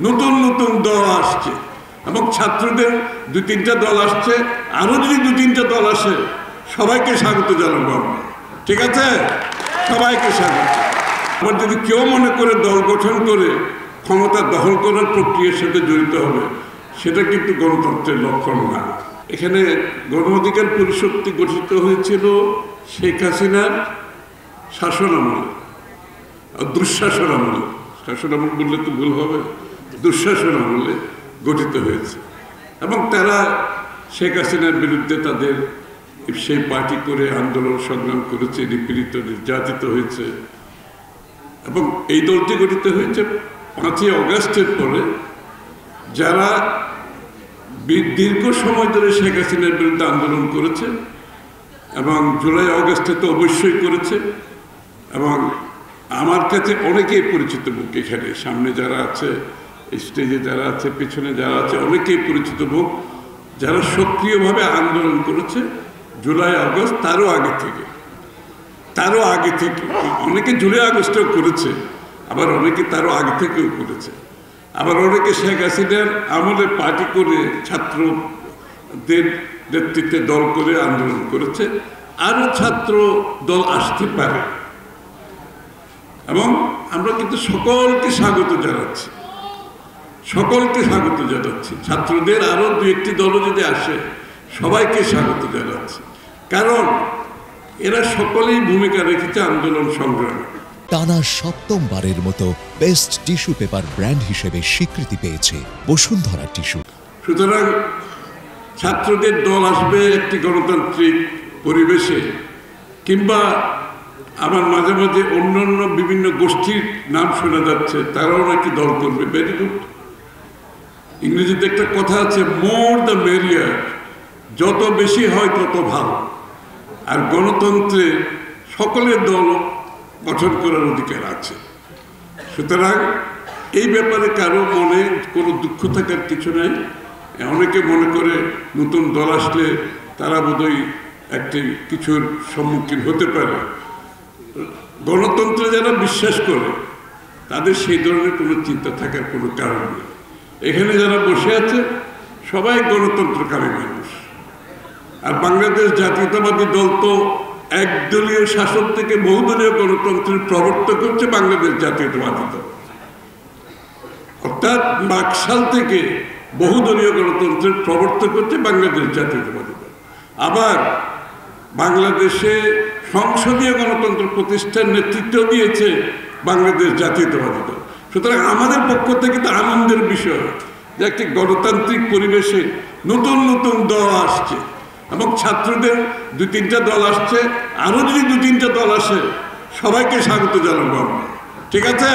নতুন নতুন দল আসছে এবং ছাত্রদের দুই তিনটা দল আসছে, আরো যদি দুই তিনটা দল আসে সবাইকে স্বাগত জানাবো আমরা। ঠিক আছে, সবাইকে স্বাগত। আবার যদি কেউ মনে করে দল গঠন করে ক্ষমতা দখল করার প্রক্রিয়ার সাথে জড়িত হবে, সেটা কিন্তু গণতন্ত্রের লক্ষণ না। এখানে গণ অধিকার পরিষদটি গঠিত হয়েছিল শেখ হাসিনার শাসন আমলে, দুঃশাসন আমলে, শাসন আমল বললে তো ভুল হবে, দুঃশাসন আমলে গঠিত হয়েছে। এবং তারা শেখ হাসিনার বিরুদ্ধে তাদের সেই পার্টি করে আন্দোলন সংগ্রাম করেছে, নিপীড়িত নির্যাতিত হয়েছে। এবং এই দলটি গঠিত হয়েছে 5ই অগাস্টের পরে, যারা দীর্ঘ সময় ধরে শেখ হাসিনার বিরুদ্ধে আন্দোলন করেছে এবং জুলাই অগাস্টে তো অবশ্যই করেছে। এবং আমার কাছে অনেকেই পরিচিত মুখ, এখানে সামনে যারা আছে, স্টেজে যারা আছে, পিছনে যারা আছে, অনেকেই পরিচিত মুখ যারা সক্রিয়ভাবে আন্দোলন করেছে জুলাই আগস্ট, তারও আগে থেকে অনেকে জুলাই আগস্টেও করেছে, আবার অনেকে তারও আগে থেকেও করেছে। আবার অনেকে শেখ হাসিনার আমলে পার্টি করে ছাত্রদের নেতৃত্বে দল করে আন্দোলন করেছে। আরও ছাত্র দল আসতে পারে এবং আমরা কিন্তু সকলকে স্বাগত জানাচ্ছি, ছাত্রদের আরো দু একটি দলও যদি আসে সবাইকে স্বাগত জানাচ্ছি, কারণ এরা সকলেই ভূমিকা রেখেছে আন্দোলন সংগ্রামে। টানা 7মবারের মতো বেস্ট টিস্যু পেপার ব্র্যান্ড হিসেবে স্বীকৃতি পেয়েছে বসুন্ধরা টিস্যু। সুতরাং ছাত্রদের দল আসবে একটি গণতান্ত্রিক পরিবেশে, কিংবা আমার মাঝে মাঝে অন্যান্য বিভিন্ন গোষ্ঠীর নাম শোনা যাচ্ছে, তারাও নাকি দল করবে। Very good. ইংরেজিতে একটা কথা আছে, মোর দ্য মেরিয়ার, যত বেশি হয় তত ভালো। আর গণতন্ত্রে সকলের দল গঠন করার অধিকার আছে। সুতরাং এই ব্যাপারে কারো মনে কোনো দুঃখ থাকার কিছু নাই। অনেকে মনে করে নতুন দল আসলে তারা বোধহয় একটি কিছুর সম্মুখীন হতে পারে। গণতন্ত্রে যারা বিশ্বাস করে তাদের সেই ধরনের কোনো চিন্তা থাকার কোনো কারণ নেই। এখানে যারা বসে আছে সবাই গণতন্ত্রকামী মানুষ। আর বাংলাদেশ জাতীয়তাবাদী দল তো একদলীয় শাসন থেকে বহুদলীয় গণতন্ত্রের প্রবর্তক হচ্ছে বাংলাদেশ জাতীয়তাবাদী দল। অর্থাৎ বাকশাল থেকে বহুদলীয় গণতন্ত্রের প্রবর্তক হচ্ছে বাংলাদেশ জাতীয়তাবাদী দল। আবার বাংলাদেশে সংসদীয় গণতন্ত্র প্রতিষ্ঠার নেতৃত্ব দিয়েছে বাংলাদেশ জাতীয়তাবাদী দল। সুতরাং আমাদের পক্ষ থেকে তো আনন্দের বিষয় যে একটি গণতান্ত্রিক পরিবেশে নতুন নতুন দল আসছে এবং ছাত্রদের দুই তিনটা দল আসছে, আরো যদি দুই তিনটা দল আসে সবাইকে স্বাগত জানাবো আমরা। ঠিক আছে,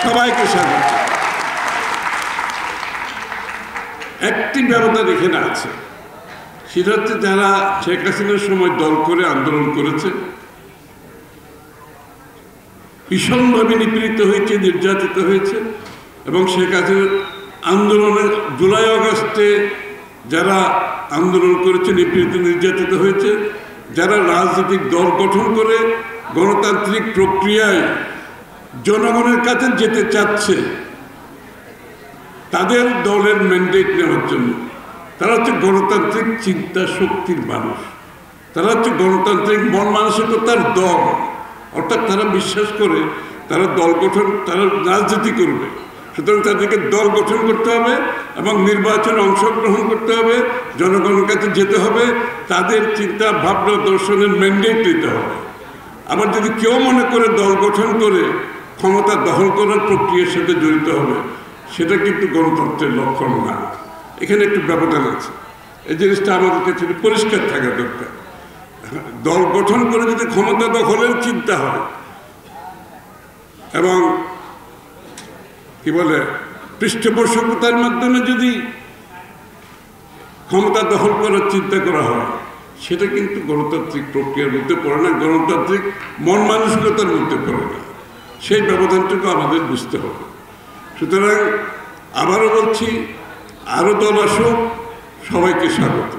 সবাইকে স্বাগত। একটি ব্যবধান এখানে আছে, সেটা হচ্ছে যারা শেখ হাসিনার সময় দল করে আন্দোলন করেছে, ভীষণভাবে নিপীড়িত হয়েছে, নির্যাতিত হয়েছে। এবং শেখ হাসিনার আন্দোলনে জুলাই আগস্টে যারা আন্দোলন করেছে, নিপীড়িত নির্যাতিত হয়েছে, যারা রাজনৈতিক দল গঠন করে গণতান্ত্রিক প্রক্রিয়ায় জনগণের কাছে যেতে চাচ্ছে, তাদের দলের ম্যান্ডেট নেওয়ার জন্য তারা হচ্ছে গণতান্ত্রিক চিন্তা শক্তির মানুষ, তারা হচ্ছে গণতান্ত্রিক মন মানসিকতার দল। অর্থাৎ তারা বিশ্বাস করে তারা দল গঠন, তারা রাজনীতি করবে। সুতরাং তাদেরকে দল গঠন করতে হবে এবং নির্বাচনে অংশগ্রহণ করতে হবে, জনগণের কাছে যেতে হবে, তাদের চিন্তা ভাবনা দর্শনের ম্যান্ডেট দিতে হবে। আবার যদি কেউ মনে করে দল গঠন করে ক্ষমতা দখল করার প্রক্রিয়ার সাথে জড়িত হবে, সেটা কিন্তু গণতন্ত্রের লক্ষণ না। এখানে একটু ব্যবধান আছে, এই জিনিসটা আমাদের কাছে পরিষ্কার থাকা দরকার। দল গঠন করে যদি ক্ষমতা দখলের চিন্তা হয় এবং কি বলে পৃষ্ঠপোষকতার মাধ্যমে যদি ক্ষমতা দখল করার চিন্তা করা হয়, সেটা কিন্তু গণতান্ত্রিক প্রক্রিয়ার মধ্যে পড়ে না, গণতান্ত্রিক মন মানসিকতার মধ্যে পড়ে না। সেই ব্যবধানটুকু আমাদের বুঝতে হবে। সুতরাং আবারও বলছি, আরো দল আসুক, সবাইকে স্বাগত।